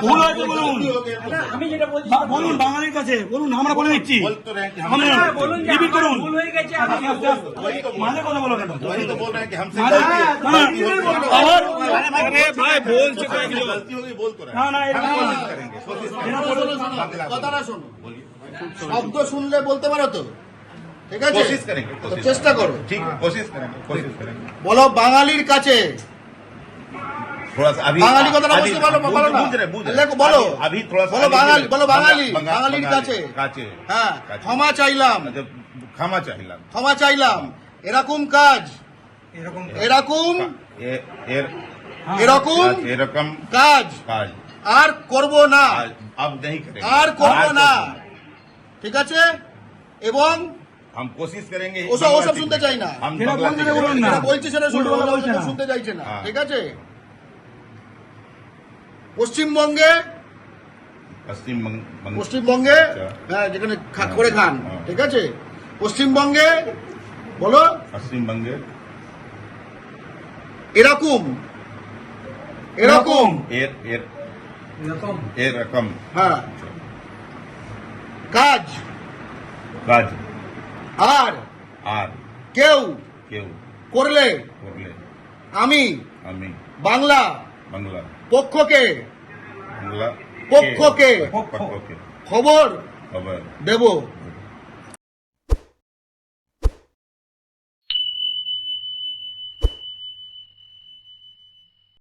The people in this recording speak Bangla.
ভুল হয়েছে বলুন, বলুন বাঙালির কাছে বলুন, আমরা বলে দিচ্ছি, রিপিট করুন। মাঝে কথা বলো কেন? কথাটা শোনো, শব্দ শুনলে বলতে পারো তো? ঠিক আছে, তো চেষ্টা করো। ठीक है, कोशिश करेंगे। বলো বাঙালির কাছে। थोड़ा सा अभी বাঙালি কথাটা বুঝতে পারো না, বলো না। লেখো, বলো अभी थोड़ा सा বলো বাঙালি, বলো বাঙালি, बंगाली বাঙালির কাছে। काचे হ্যাঁ, ক্ষমা চাইলাম, क्षमा चाहिए ক্ষমা চাইলাম। এরকম কাজ, এরকম एरकम কাজ काज আর করব না, अब नहीं करेंगे, আর করব না। ঠিক আছে, এবং हम कोशिश करेंगे। ওসব শুনতে চাই না। हम যেটা বলতে বলুন না, যেটা বলছি সেটা শুনতে উল্টো বলছে না। শুনতে চাইছে না। হ্যাঁ। ঠিক আছে, পশ্চিমবঙ্গে, पश्चिम बंग পশ্চিমবঙ্গে, হ্যাঁ যেখানে করে খান। ঠিক আছে, পশ্চিমবঙ্গে বলো पश्चिम बंगे এরকম, এরকম एर एर एरकम হ্যাঁ কাজ काज আর आर কেউ केव করলে कोरले আমি अमी বাংলা बंगला পক্ষকে बंगला पक्षों के पक्षों के খবর खबर দেব।